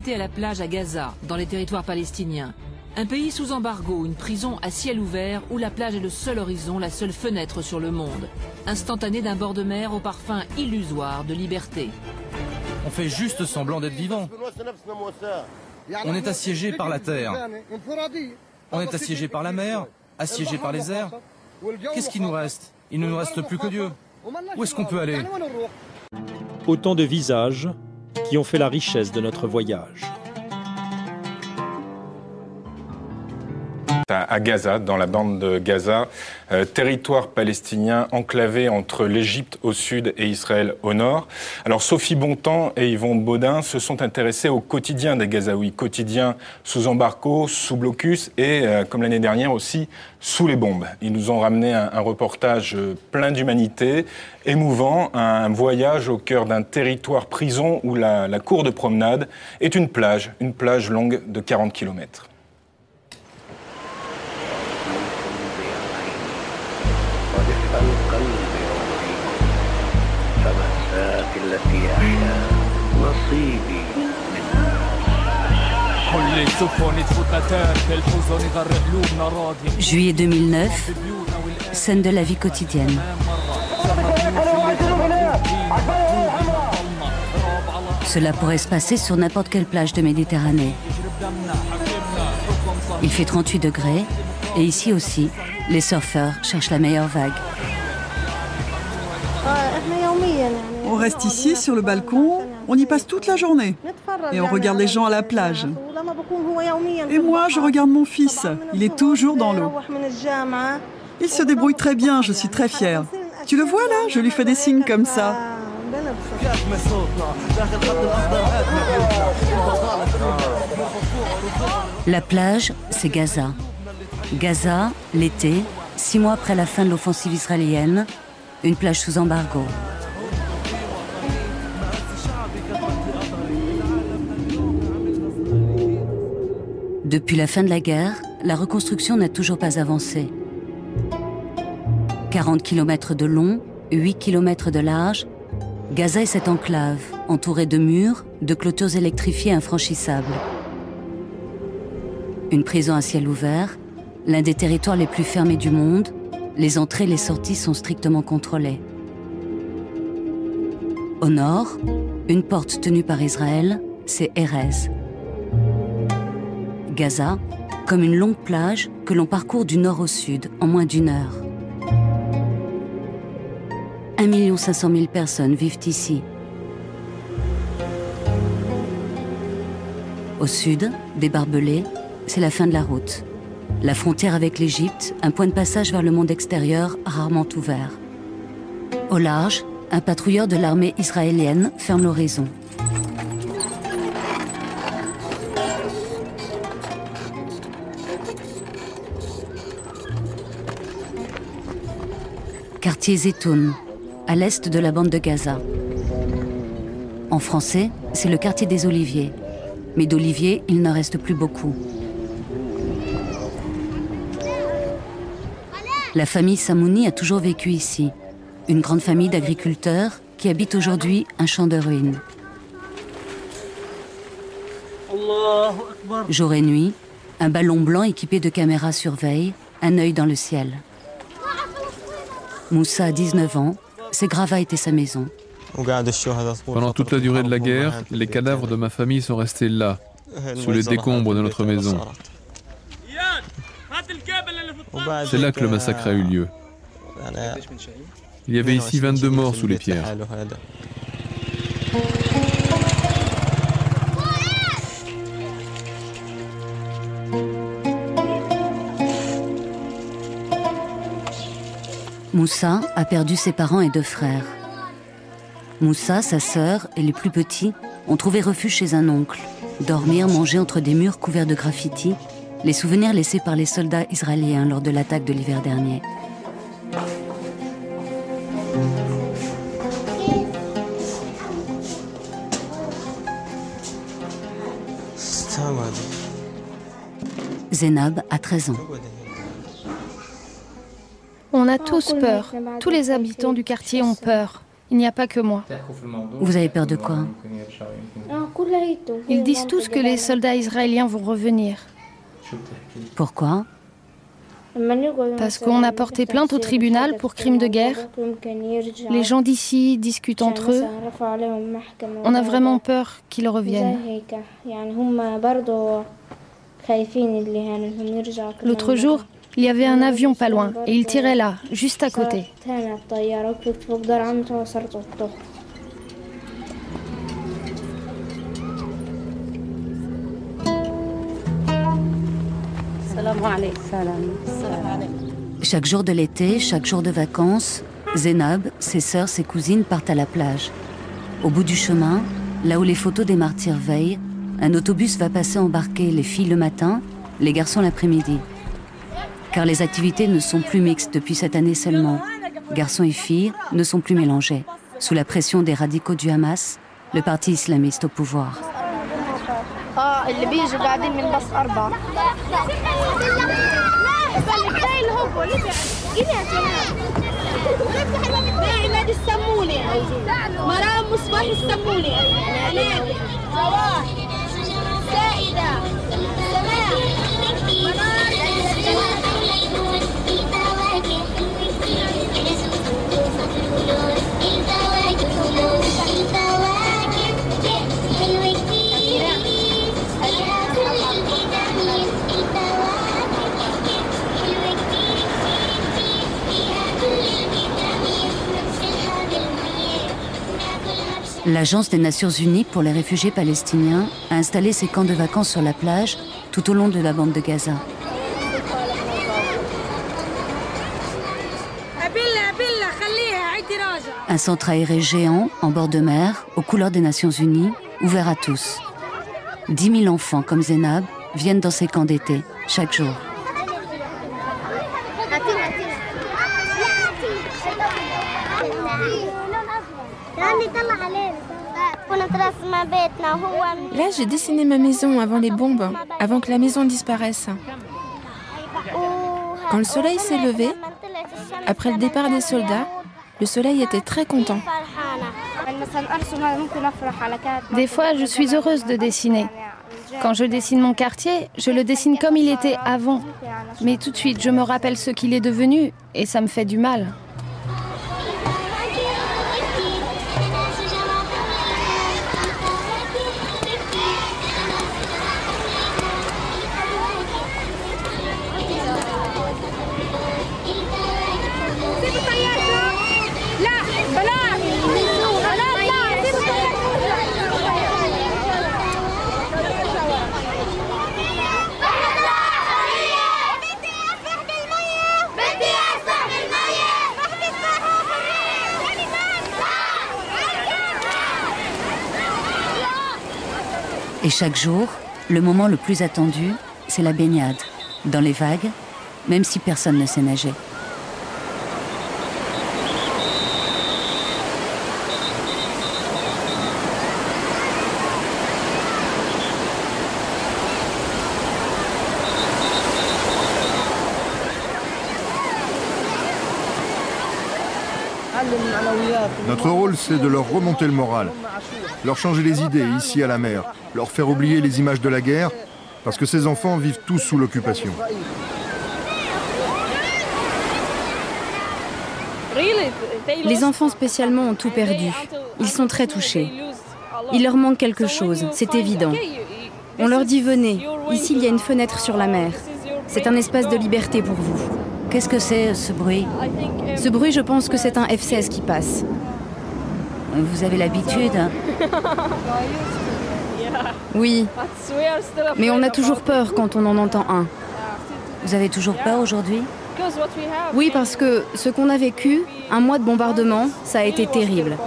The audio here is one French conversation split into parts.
À la plage à Gaza, dans les territoires palestiniens. Un pays sous embargo, une prison à ciel ouvert où la plage est le seul horizon, la seule fenêtre sur le monde. Instantané d'un bord de mer au parfum illusoire de liberté. On fait juste semblant d'être vivant. On est assiégé par la terre. On est assiégé par la mer, assiégé par les airs. Qu'est-ce qui nous reste? Il ne nous reste plus que Dieu. Où est-ce qu'on peut aller? Autant de visages qui ont fait la richesse de notre voyage. À Gaza, dans la bande de Gaza, territoire palestinien enclavé entre l'Égypte au sud et Israël au nord. Alors Sophie Bontemps et Yvon Baudin se sont intéressés au quotidien des Gazaouis, quotidien sous embargo, sous blocus et, comme l'année dernière aussi, sous les bombes. Ils nous ont ramené un reportage plein d'humanité, émouvant, un voyage au cœur d'un territoire prison où la cour de promenade est une plage longue de 40 km. Juillet 2009, scène de la vie quotidienne. Cela pourrait se passer sur n'importe quelle plage de Méditerranée. Il fait 38 degrés et ici aussi, les surfeurs cherchent la meilleure vague. On reste ici sur le balcon, on y passe toute la journée et on regarde les gens à la plage. Et moi, je regarde mon fils, il est toujours dans l'eau. Il se débrouille très bien, je suis très fière. Tu le vois là, je lui fais des signes comme ça. La plage, c'est Gaza. Gaza, l'été, 6 mois après la fin de l'offensive israélienne, une plage sous embargo. Depuis la fin de la guerre, la reconstruction n'a toujours pas avancé. 40 km de long, 8 km de large, Gaza est cette enclave, entourée de murs, de clôtures électrifiées infranchissables. Une prison à ciel ouvert, l'un des territoires les plus fermés du monde, les entrées et les sorties sont strictement contrôlées. Au nord, une porte tenue par Israël, c'est Erez. Gaza, comme une longue plage que l'on parcourt du nord au sud en moins d'1 heure. 1 500 000 personnes vivent ici. Au sud, des barbelés, c'est la fin de la route. La frontière avec l'Égypte, un point de passage vers le monde extérieur rarement ouvert. Au large, un patrouilleur de l'armée israélienne ferme l'horizon. Quartier Zetoun, à l'est de la bande de Gaza. En français, c'est le quartier des Oliviers. Mais d'oliviers, il n'en reste plus beaucoup. La famille Samouni a toujours vécu ici. Une grande famille d'agriculteurs qui habite aujourd'hui un champ de ruines. Jour et nuit, un ballon blanc équipé de caméras surveille, un œil dans le ciel. Moussa a 19 ans, ses gravats étaient sa maison. Pendant toute la durée de la guerre, les cadavres de ma famille sont restés là, sous les décombres de notre maison. C'est là que le massacre a eu lieu. Il y avait ici 22 morts sous les pierres. Moussa a perdu ses parents et 2 frères. Moussa, sa sœur et les plus petits ont trouvé refuge chez un oncle. Dormir, manger entre des murs couverts de graffitis, les souvenirs laissés par les soldats israéliens lors de l'attaque de l'hiver dernier. Zénab a 13 ans. On a tous peur. Tous les habitants du quartier ont peur. Il n'y a pas que moi. Vous avez peur de quoi? Ils disent tous que les soldats israéliens vont revenir. Pourquoi? Parce qu'on a porté plainte au tribunal pour crimes de guerre. Les gens d'ici discutent entre eux. On a vraiment peur qu'ils reviennent. L'autre jour, il y avait un avion pas loin et il tirait là, juste à côté. Chaque jour de l'été, chaque jour de vacances, Zeinab, ses sœurs, ses cousines partent à la plage. Au bout du chemin, là où les photos des martyrs veillent, un autobus va passer embarquer les filles le matin, les garçons l'après-midi. Car les activités ne sont plus mixtes depuis cette année seulement. Garçons et filles ne sont plus mélangés. Sous la pression des radicaux du Hamas, le parti islamiste au pouvoir. L'Agence des Nations Unies pour les réfugiés palestiniens a installé ses camps de vacances sur la plage tout au long de la bande de Gaza. Un centre aéré géant en bord de mer, aux couleurs des Nations Unies, ouvert à tous. 10 000 enfants comme Zeinab viennent dans ces camps d'été, chaque jour. Là, j'ai dessiné ma maison avant les bombes, avant que la maison disparaisse. Quand le soleil s'est levé, après le départ des soldats, le soleil était très content. Des fois, je suis heureuse de dessiner. Quand je dessine mon quartier, je le dessine comme il était avant. Mais tout de suite, je me rappelle ce qu'il est devenu et ça me fait du mal. Et chaque jour, le moment le plus attendu, c'est la baignade, dans les vagues, même si personne ne sait nager. Notre rôle, c'est de leur remonter le moral, leur changer les idées ici à la mer, leur faire oublier les images de la guerre, parce que ces enfants vivent tous sous l'occupation. Les enfants spécialement ont tout perdu. Ils sont très touchés. Il leur manque quelque chose, c'est évident. On leur dit venez, ici il y a une fenêtre sur la mer. C'est un espace de liberté pour vous. Qu'est-ce que c'est ce bruit? Ce bruit, je pense que c'est un F-16 qui passe. Vous avez l'habitude? Oui, mais on a toujours peur quand on en entend un. Vous avez toujours peur aujourd'hui? Oui, parce que ce qu'on a vécu, un mois de bombardement, ça a été terrible.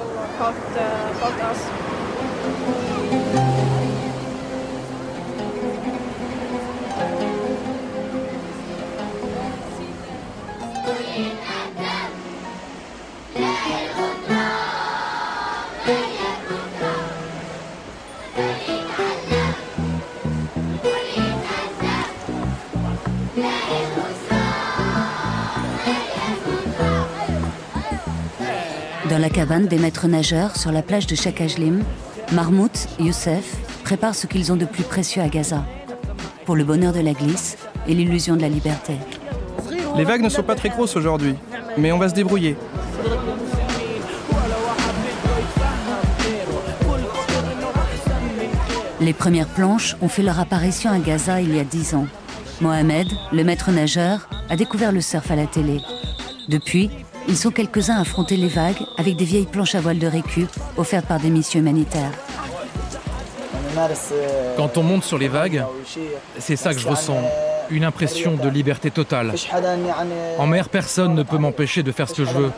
Dans la cabane des maîtres nageurs sur la plage de Chakajlim, Mahmoud et Youssef préparent ce qu'ils ont de plus précieux à Gaza, pour le bonheur de la glisse et l'illusion de la liberté. Les vagues ne sont pas très grosses aujourd'hui, mais on va se débrouiller. Les premières planches ont fait leur apparition à Gaza il y a 10 ans. Mohamed, le maître nageur, a découvert le surf à la télé. Depuis, ils sont quelques-uns à affronter les vagues avec des vieilles planches à voile de récup offertes par des missions humanitaires. Quand on monte sur les vagues, c'est ça que je ressens, une impression de liberté totale. En mer, personne ne peut m'empêcher de faire ce que je veux.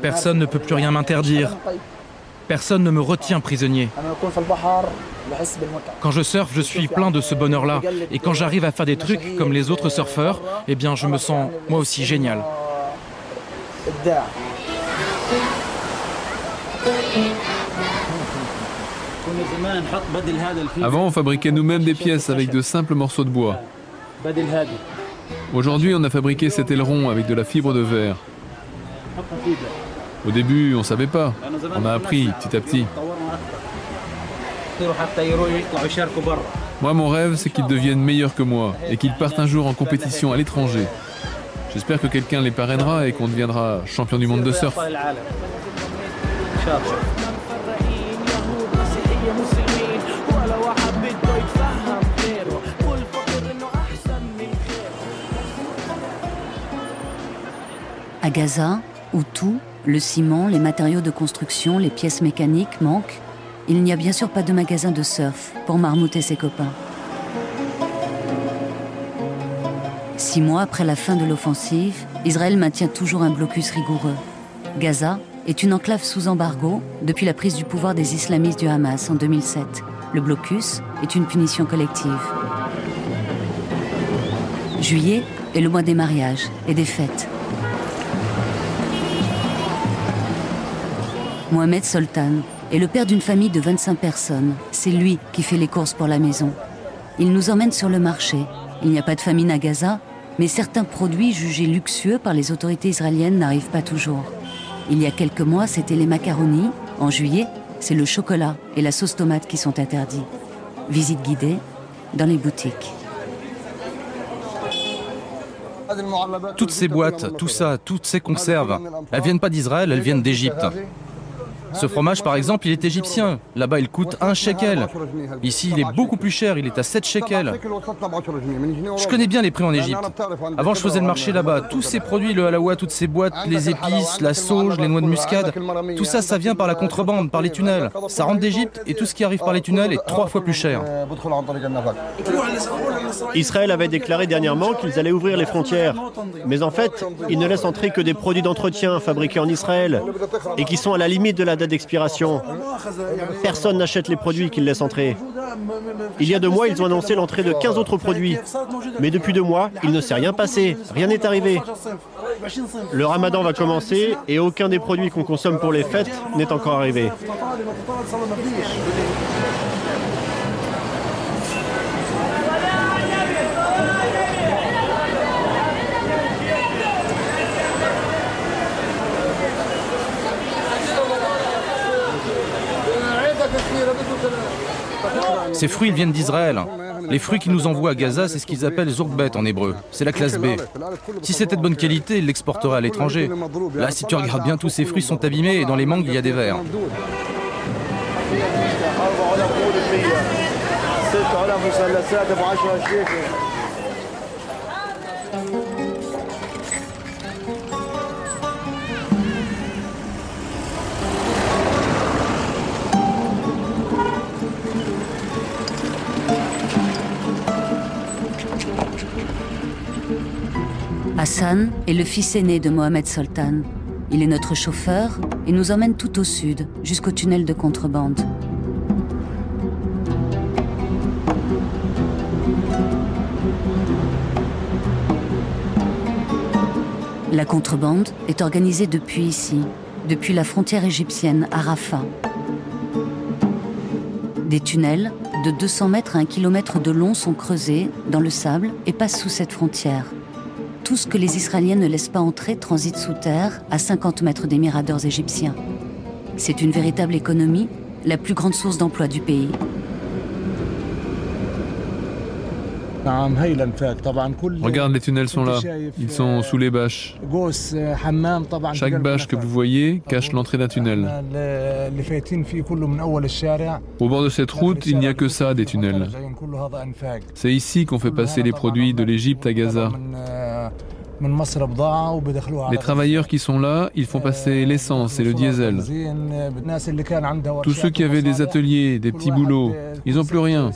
Personne ne peut plus rien m'interdire. Personne ne me retient prisonnier. Quand je surfe, je suis plein de ce bonheur-là. Et quand j'arrive à faire des trucs comme les autres surfeurs, eh bien, je me sens moi aussi génial. Avant, on fabriquait nous-mêmes des pièces avec de simples morceaux de bois. Aujourd'hui, on a fabriqué cet aileron avec de la fibre de verre. Au début, on ne savait pas. On a appris petit à petit. Moi, mon rêve, c'est qu'ils deviennent meilleurs que moi et qu'ils partent un jour en compétition à l'étranger. J'espère que quelqu'un les parrainera et qu'on deviendra champion du monde de surf. À Gaza, où tout, le ciment, les matériaux de construction, les pièces mécaniques manquent, il n'y a bien sûr pas de magasin de surf pour Mahmoud et ses copains. 6 mois après la fin de l'offensive, Israël maintient toujours un blocus rigoureux. Gaza est une enclave sous embargo depuis la prise du pouvoir des islamistes du Hamas en 2007. Le blocus est une punition collective. Juillet est le mois des mariages et des fêtes. Mohamed Soltan est le père d'une famille de 25 personnes. C'est lui qui fait les courses pour la maison. Il nous emmène sur le marché. Il n'y a pas de famine à Gaza, mais certains produits jugés luxueux par les autorités israéliennes n'arrivent pas toujours. Il y a quelques mois, c'était les macaronis. En juillet, c'est le chocolat et la sauce tomate qui sont interdits. Visite guidée dans les boutiques. Toutes ces boîtes, tout ça, toutes ces conserves, elles viennent pas d'Israël, elles viennent d'Égypte. Ce fromage, par exemple, il est égyptien. Là-bas, il coûte 1 shekel. Ici, il est beaucoup plus cher, il est à 7 shekels. Je connais bien les prix en Égypte. Avant, je faisais le marché là-bas. Tous ces produits, le halawa, toutes ces boîtes, les épices, la sauge, les noix de muscade, tout ça, ça vient par la contrebande, par les tunnels. Ça rentre d'Égypte et tout ce qui arrive par les tunnels est 3 fois plus cher. Israël avait déclaré dernièrement qu'ils allaient ouvrir les frontières. Mais en fait, ils ne laissent entrer que des produits d'entretien fabriqués en Israël et qui sont à la limite de la date d'expiration. Personne n'achète les produits qu'ils laissent entrer. Il y a 2 mois, ils ont annoncé l'entrée de 15 autres produits. Mais depuis 2 mois, il ne s'est rien passé, rien n'est arrivé. Le ramadan va commencer et aucun des produits qu'on consomme pour les fêtes n'est encore arrivé. Ces fruits, ils viennent d'Israël. Les fruits qu'ils nous envoient à Gaza, c'est ce qu'ils appellent zourbet en hébreu. C'est la classe B. Si c'était de bonne qualité, ils l'exporteraient à l'étranger. Là, si tu regardes bien, tous ces fruits sont abîmés et dans les mangues, il y a des vers. Hassan est le fils aîné de Mohamed Soltan. Il est notre chauffeur et nous emmène tout au sud, jusqu'au tunnel de contrebande. La contrebande est organisée depuis ici, depuis la frontière égyptienne à Rafah. Des tunnels de 200 mètres à 1 kilomètre de long sont creusés dans le sable et passent sous cette frontière. tout ce que les Israéliens ne laissent pas entrer transite sous terre, à 50 mètres des miradors égyptiens. C'est une véritable économie, la plus grande source d'emploi du pays. Regarde, les tunnels sont là. Ils sont sous les bâches. Chaque bâche que vous voyez cache l'entrée d'un tunnel. Au bord de cette route, il n'y a que ça, des tunnels. C'est ici qu'on fait passer les produits de l'Égypte à Gaza. Les travailleurs qui sont là, ils font passer l'essence et le diesel. Tous ceux qui avaient des ateliers, des petits boulots, ils n'ont plus rien.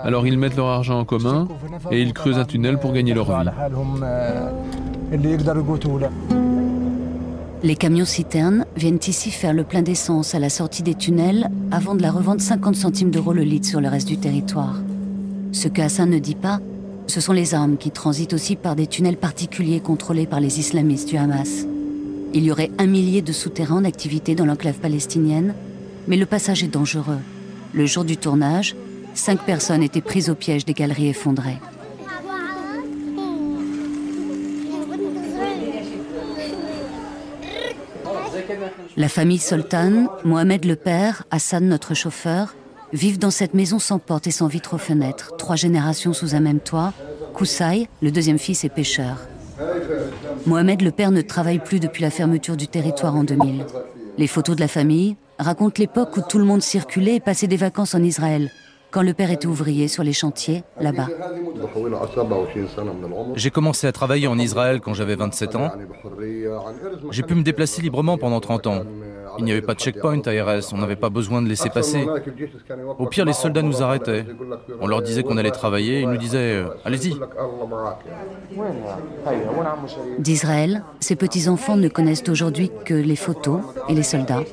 Alors ils mettent leur argent en commun et ils creusent un tunnel pour gagner leur vie. Les camions-citernes viennent ici faire le plein d'essence à la sortie des tunnels avant de la revendre 50 centimes d'euros le litre sur le reste du territoire. Ce que Hassan ne dit pas, ce sont les armes qui transitent aussi par des tunnels particuliers contrôlés par les islamistes du Hamas. Il y aurait 1 millier de souterrains en activité dans l'enclave palestinienne, mais le passage est dangereux. Le jour du tournage, 5 personnes étaient prises au piège des galeries effondrées. La famille Soltan, Mohamed le père, Hassan notre chauffeur, vivent dans cette maison sans porte et sans vitres aux fenêtres, 3 générations sous un même toit. Koussaï, le deuxième fils, est pêcheur. Mohamed le père ne travaille plus depuis la fermeture du territoire en 2000. Les photos de la famille racontent l'époque où tout le monde circulait et passait des vacances en Israël, quand le père était ouvrier sur les chantiers, là-bas. J'ai commencé à travailler en Israël quand j'avais 27 ans. J'ai pu me déplacer librement pendant 30 ans. Il n'y avait pas de checkpoint à RS, on n'avait pas besoin de laisser passer. Au pire, les soldats nous arrêtaient. On leur disait qu'on allait travailler, ils nous disaient « Allez-y ». D'Israël, ses petits-enfants ne connaissent aujourd'hui que les photos et les soldats.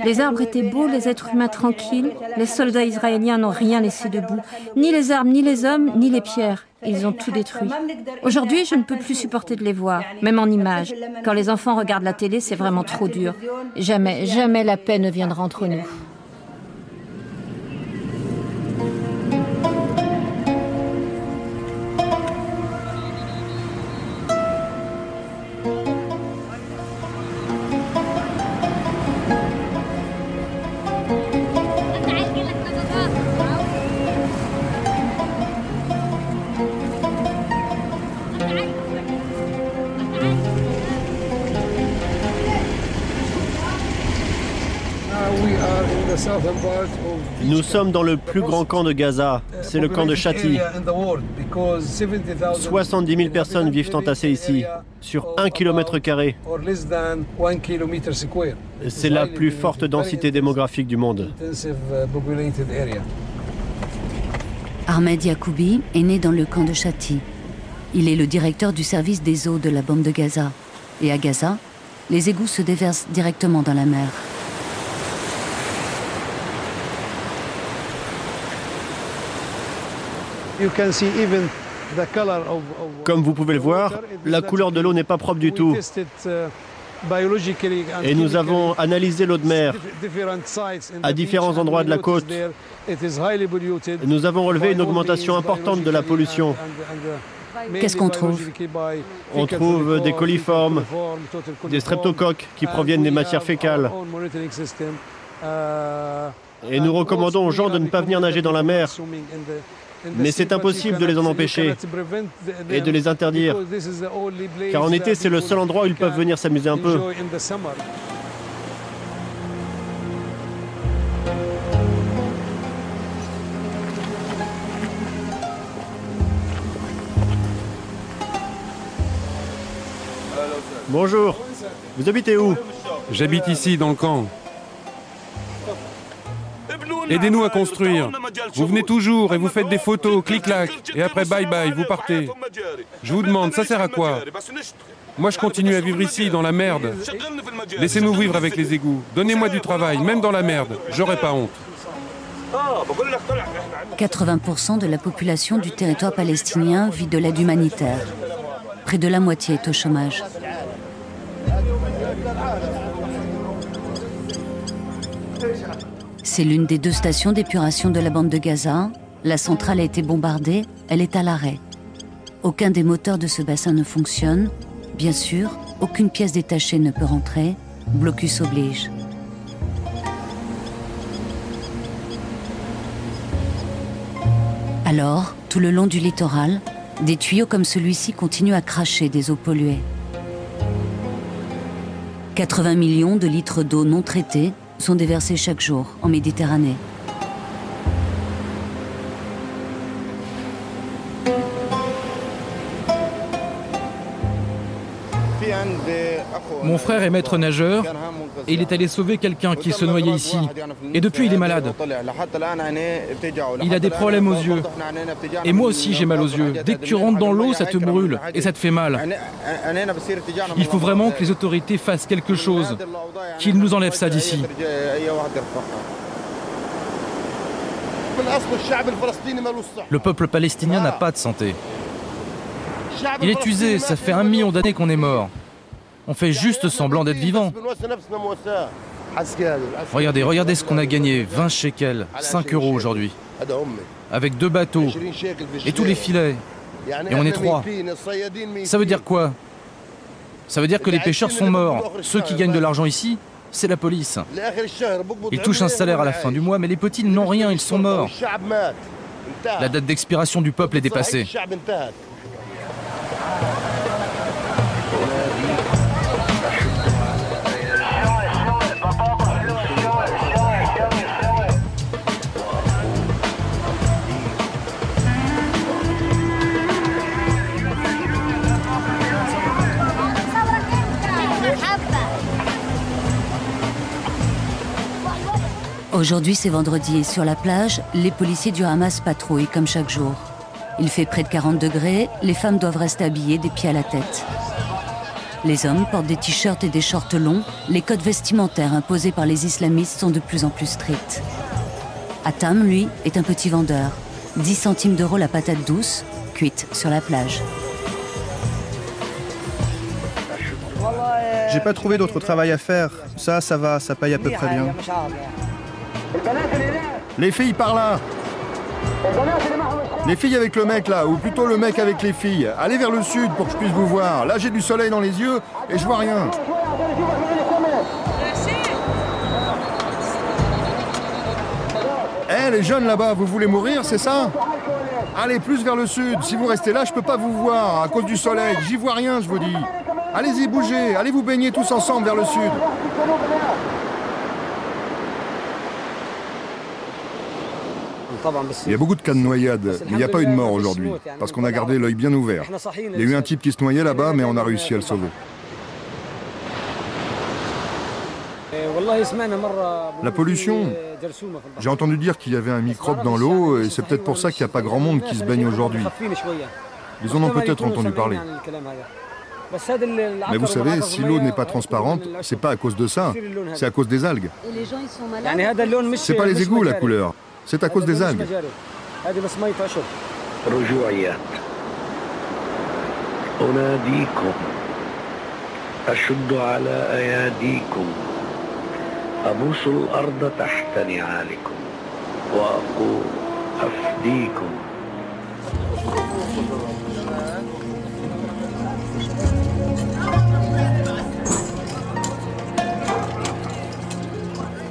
Les arbres étaient beaux, les êtres humains tranquilles. Les soldats israéliens n'ont rien laissé debout. Ni les arbres, ni les hommes, ni les pierres. Ils ont tout détruit. Aujourd'hui, je ne peux plus supporter de les voir, même en images. Quand les enfants regardent la télé, c'est vraiment trop dur. Jamais, jamais la paix ne viendra entre nous. Nous sommes dans le plus grand camp de Gaza, c'est le camp de Shati. 70 000 personnes vivent entassées ici, sur 1 km². C'est la plus forte densité démographique du monde. Ahmed Yacoubi est né dans le camp de Shati. Il est le directeur du service des eaux de la bande de Gaza. Et à Gaza, les égouts se déversent directement dans la mer. Comme vous pouvez le voir, la couleur de l'eau n'est pas propre du tout. Et nous avons analysé l'eau de mer à différents endroits de la côte. Nous avons relevé une augmentation importante de la pollution. Qu'est-ce qu'on trouve? On trouve des coliformes, des streptocoques qui proviennent des matières fécales. Et nous recommandons aux gens de ne pas venir nager dans la mer. Mais c'est impossible de les en empêcher et de les interdire, car en été, c'est le seul endroit où ils peuvent venir s'amuser un peu. Bonjour, vous habitez où? J'habite ici, dans le camp. Aidez-nous à construire. Vous venez toujours et vous faites des photos, clic-clac, et après bye-bye, vous partez. Je vous demande, ça sert à quoi? Moi, je continue à vivre ici, dans la merde. Laissez-nous vivre avec les égouts. Donnez-moi du travail, même dans la merde. J'aurai pas honte. 80% de la population du territoire palestinien vit de l'aide humanitaire. Près de la moitié est au chômage. C'est l'une des 2 stations d'épuration de la bande de Gaza. La centrale a été bombardée, elle est à l'arrêt. Aucun des moteurs de ce bassin ne fonctionne. Bien sûr, aucune pièce détachée ne peut rentrer. Blocus oblige. Alors, tout le long du littoral, des tuyaux comme celui-ci continuent à cracher des eaux polluées. 80 millions de litres d'eau non traitée sont déversés chaque jour en Méditerranée. Mon frère est maître nageur et il est allé sauver quelqu'un qui se noyait ici. Et depuis, il est malade. Il a des problèmes aux yeux. Et moi aussi, j'ai mal aux yeux. Dès que tu rentres dans l'eau, ça te brûle et ça te fait mal. Il faut vraiment que les autorités fassent quelque chose, qu'ils nous enlèvent ça d'ici. Le peuple palestinien n'a pas de santé. Il est usé, ça fait 1 million d'années qu'on est mort. On fait juste semblant d'être vivant. Regardez ce qu'on a gagné, 20 shekels, 5 € aujourd'hui. Avec 2 bateaux et tous les filets. Et on est 3. Ça veut dire quoi? Ça veut dire que les pêcheurs sont morts. Ceux qui gagnent de l'argent ici, c'est la police. Ils touchent un salaire à la fin du mois, mais les petits n'ont rien, ils sont morts. La date d'expiration du peuple est dépassée. Aujourd'hui, c'est vendredi et sur la plage, les policiers du Hamas patrouillent comme chaque jour. Il fait près de 40 degrés, les femmes doivent rester habillées des pieds à la tête. Les hommes portent des t-shirts et des shorts longs. Les codes vestimentaires imposés par les islamistes sont de plus en plus stricts. Atam, lui, est un petit vendeur. 10 centimes d'euros la patate douce, cuite sur la plage. J'ai pas trouvé d'autre travail à faire. Ça va, ça paye à peu près bien. Les filles par là. Les filles avec le mec là, ou plutôt le mec avec les filles. Allez vers le sud pour que je puisse vous voir. Là j'ai du soleil dans les yeux et je vois rien. Eh les jeunes là-bas, vous voulez mourir, c'est ça? Allez plus vers le sud. Si vous restez là, je peux pas vous voir à cause du soleil. J'y vois rien, je vous dis. Allez-y, bougez. Allez vous baigner tous ensemble vers le sud. Il y a beaucoup de cas de noyade, mais il n'y a pas eu de mort aujourd'hui, parce qu'on a gardé l'œil bien ouvert. Il y a eu un type qui se noyait là-bas, mais on a réussi à le sauver. La pollution, j'ai entendu dire qu'il y avait un microbe dans l'eau, et c'est peut-être pour ça qu'il n'y a pas grand monde qui se baigne aujourd'hui. Ils en ont peut-être entendu parler. Mais vous savez, si l'eau n'est pas transparente, c'est pas à cause de ça, c'est à cause des algues. C'est pas les égouts la couleur. C'est à cause des algues.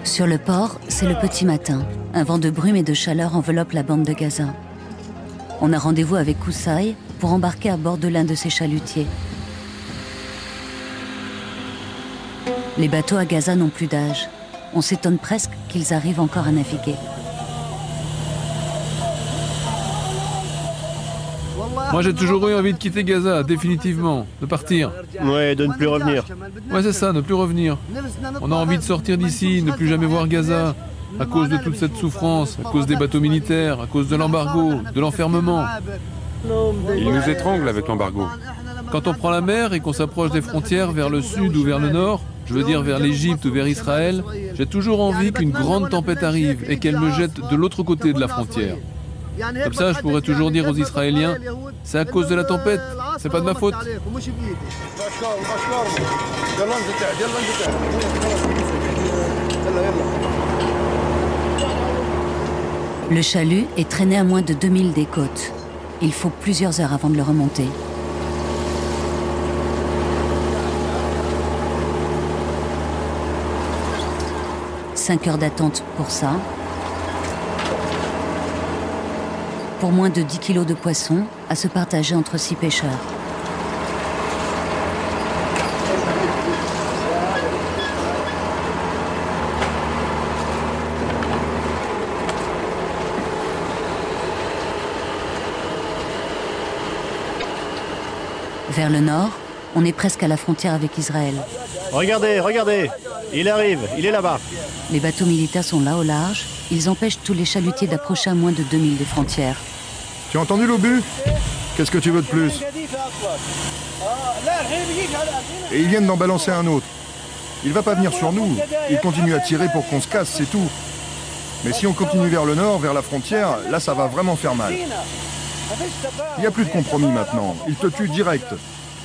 Sur le port, c'est le petit matin. Un vent de brume et de chaleur enveloppe la bande de Gaza. On a rendez-vous avec Koussaï pour embarquer à bord de l'un de ses chalutiers. Les bateaux à Gaza n'ont plus d'âge. On s'étonne presque qu'ils arrivent encore à naviguer. Moi, j'ai toujours eu envie de quitter Gaza, définitivement, de partir. Ouais, de ne plus revenir. Ouais, c'est ça, ne plus revenir. On a envie de sortir d'ici, ne plus jamais voir Gaza, à cause de toute cette souffrance, à cause des bateaux militaires, à cause de l'embargo, de l'enfermement. Ils nous étranglent avec l'embargo. Quand on prend la mer et qu'on s'approche des frontières vers le sud ou vers le nord, je veux dire vers l'Égypte ou vers Israël, j'ai toujours envie qu'une grande tempête arrive et qu'elle me jette de l'autre côté de la frontière. Comme ça, je pourrais toujours dire aux Israéliens, c'est à cause de la tempête, c'est pas de ma faute. Le chalut est traîné à moins de 2000 des côtes. Il faut plusieurs heures avant de le remonter. Cinq heures d'attente pour ça. Pour moins de 10 kilos de poissons à se partager entre 6 pêcheurs. Vers le nord, on est presque à la frontière avec Israël. Regardez, regardez, il arrive, il est là-bas. Les bateaux militaires sont là au large. Ils empêchent tous les chalutiers d'approcher à moins de 2000 des frontières. Tu as entendu l'obus? Qu'est-ce que tu veux de plus? Et ils viennent d'en balancer un autre. Il va pas venir sur nous. Il continue à tirer pour qu'on se casse, c'est tout. Mais si on continue vers le nord, vers la frontière, là ça va vraiment faire mal. Il n'y a plus de compromis maintenant. Ils te tuent direct,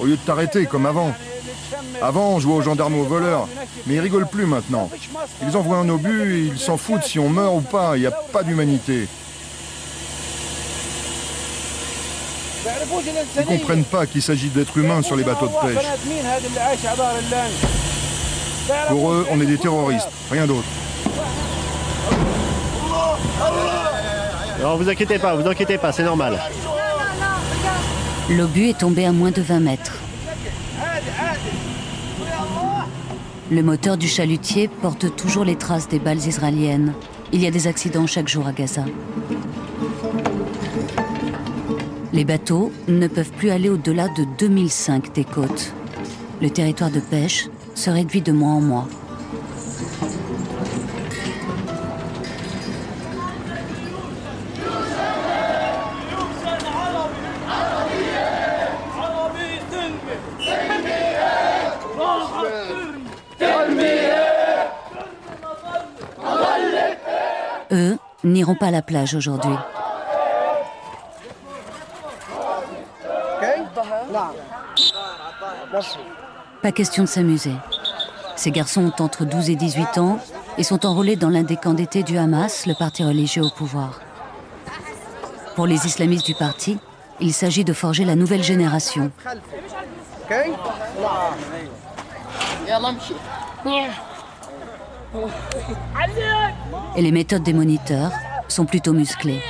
au lieu de t'arrêter comme avant. Avant, on jouait aux gendarmes, aux voleurs, mais ils rigolent plus maintenant. Ils envoient un obus et ils s'en foutent si on meurt ou pas. Il n'y a pas d'humanité. Ils comprennent pas qu'il s'agit d'êtres humains sur les bateaux de pêche. Pour eux, on est des terroristes, rien d'autre. Non, vous inquiétez pas, c'est normal. L'obus est tombé à moins de 20 mètres. Le moteur du chalutier porte toujours les traces des balles israéliennes. Il y a des accidents chaque jour à Gaza. Les bateaux ne peuvent plus aller au-delà de 2005 des côtes. Le territoire de pêche se réduit de mois en mois. Eux n'iront pas à la plage aujourd'hui. Pas question de s'amuser. Ces garçons ont entre 12 et 18 ans et sont enrôlés dans l'un des camps d'été du Hamas, le parti religieux au pouvoir. Pour les islamistes du parti, il s'agit de forger la nouvelle génération. Et les méthodes des moniteurs sont plutôt musclées.